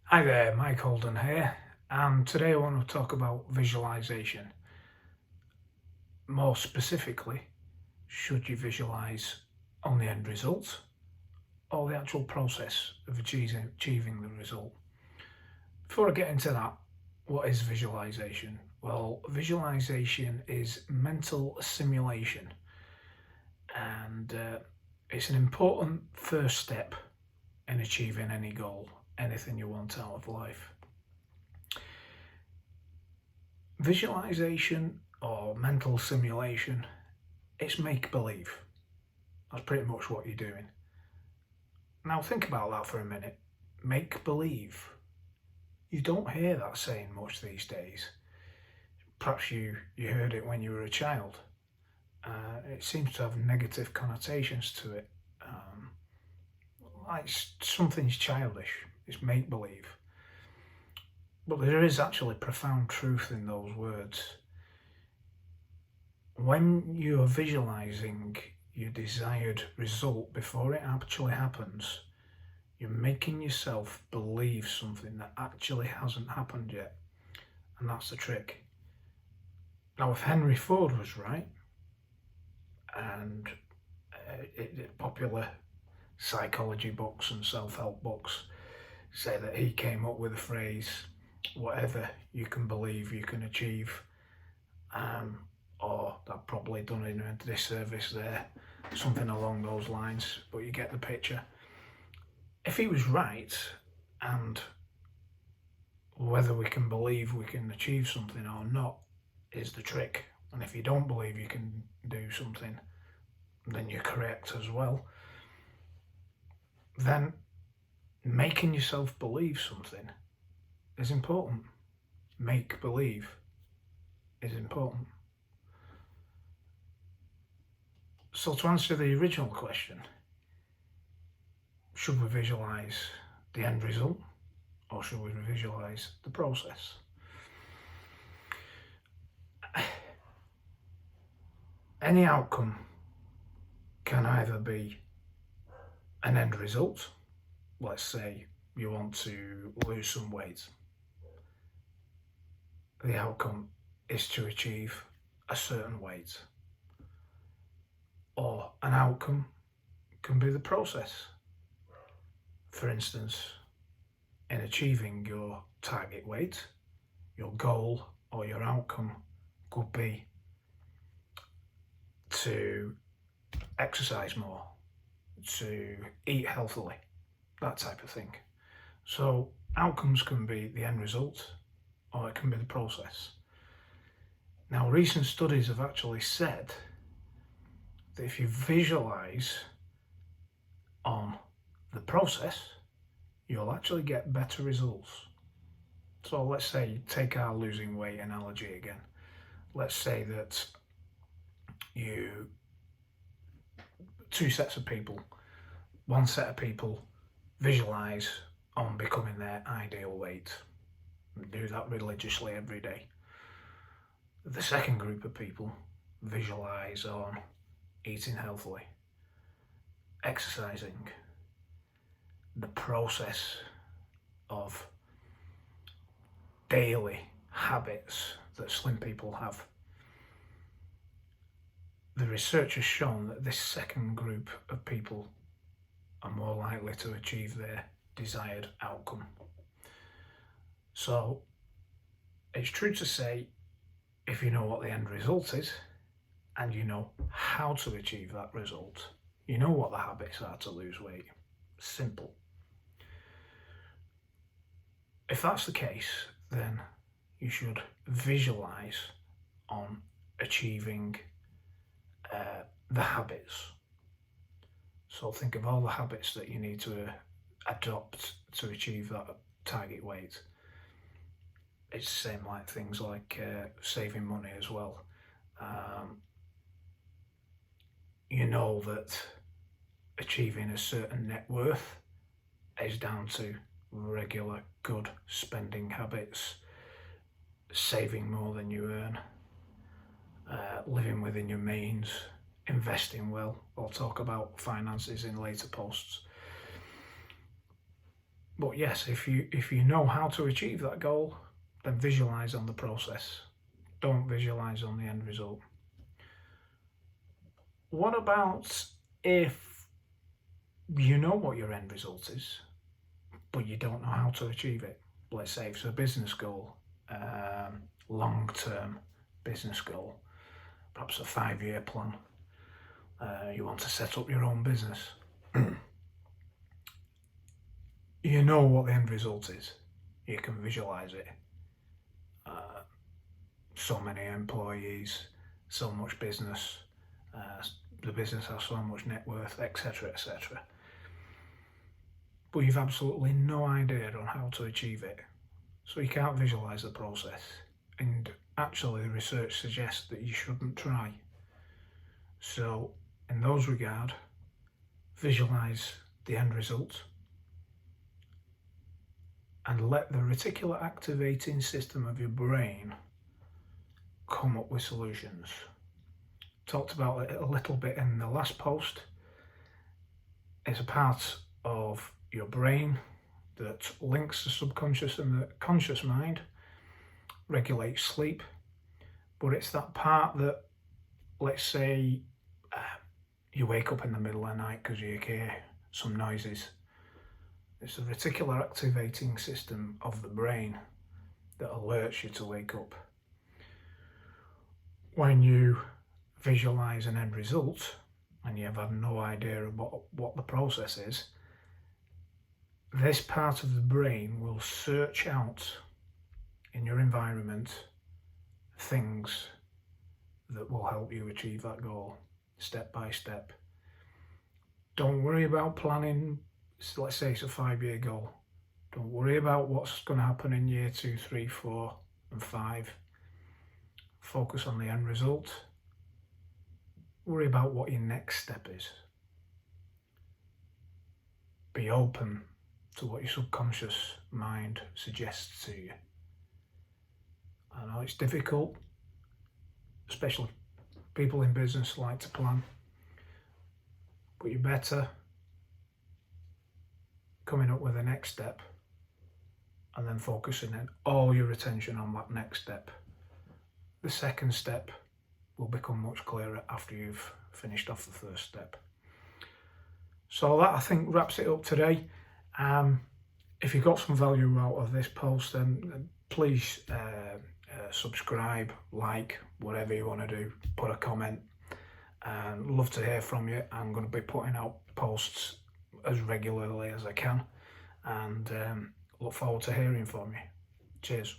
Hi there, Mike Holden here, and today I want to talk about visualization. More specifically, should you visualize on the end result or the actual process of achieving the result? Before I get into that, what is visualization? Well, visualization is mental simulation, and it's an important first step in achieving any goal, anything you want out of life. Visualization or mental simulation, it's make-believe. That's pretty much what you're doing. Now think about that for a minute. Make-believe. You don't hear that saying much these days. Perhaps you heard it when you were a child. It seems to have negative connotations to it. Like something's childish. It's make-believe. But there is actually profound truth in those words. When you're visualizing your desired result before it actually happens, you're making yourself believe something that actually hasn't happened yet. And that's the trick. Now, if Henry Ford was right, and popular psychology books and self-help books say that he came up with the phrase, whatever you can believe you can achieve, or I've probably done him a disservice there, something along those lines, but you get the picture. If he was right, and whether we can believe we can achieve something or not is the trick, and if you don't believe you can do something, then you're correct as well, then making yourself believe something is important. Make believe is important. So to answer the original question, should we visualize the end result or should we visualize the process? Any outcome can either be an end result. Let's say you want to lose some weight. The outcome is to achieve a certain weight. Or an outcome can be the process. For instance, in achieving your target weight, your goal or your outcome could be to exercise more, to eat healthily, that type of thing. So outcomes can be the end result or it can be the process. Now, recent studies have actually said that if you visualize on the process, you'll actually get better results. So let's say, take our losing weight analogy again. Let's say that two sets of people, one set of people visualize on becoming their ideal weight, do that religiously every day. The second group of people visualize on eating healthily, exercising, the process of daily habits that slim people have. The research has shown that this second group of people are more likely to achieve their desired outcome. So it's true to say, if you know what the end result is and you know how to achieve that result, you know what the habits are to lose weight. Simple. If that's the case, then you should visualize on achieving the habits. So think of all the habits that you need to adopt to achieve that target weight. It's the same like things like saving money as well. You know that achieving a certain net worth is down to regular good spending habits, saving more than you earn, living within your means, investing well. I'll talk about finances in later posts. But But yes, if you know how to achieve that goal, then visualize on the process. Don't visualize on the end result. What about if you know what your end result is, but you don't know how to achieve it? Let's say it's a business goal, long-term business goal, perhaps a 5-year plan. You want to set up your own business. You know what the end result is. You can visualize it. So many employees, so much business, the business has so much net worth, etc., etc. But you've absolutely no idea on how to achieve it. So you can't visualize the process. And actually the research suggests that you shouldn't try. So in those regard, visualize the end result and let the reticular activating system of your brain come up with solutions. Talked about it a little bit in the last post. It's a part of your brain that links the subconscious and the conscious mind, regulates sleep, but it's that part that, let's say, you wake up in the middle of the night because you hear some noises. It's the reticular activating system of the brain that alerts you to wake up. When you visualize an end result and you've had no idea about what the process is, this part of the brain will search out in your environment things that will help you achieve that goal step by step. Don't worry about planning. Let's say it's a 5-year goal. Don't worry about what's going to happen in year 2, 3, 4 and 5. Focus on the end result. Worry about what your next step is. Be open to what your subconscious mind suggests to you. I know it's difficult, especially people in business like to plan, but you're better coming up with the next step and then focusing in all your attention on that next step. The second step will become much clearer after you've finished off the first step. So that, I think, wraps it up today. If you got some value out of this post, then please subscribe, like, whatever you want to do, put a comment. Love to hear from you. I'm going to be putting out posts as regularly as I can, and look forward to hearing from you. Cheers.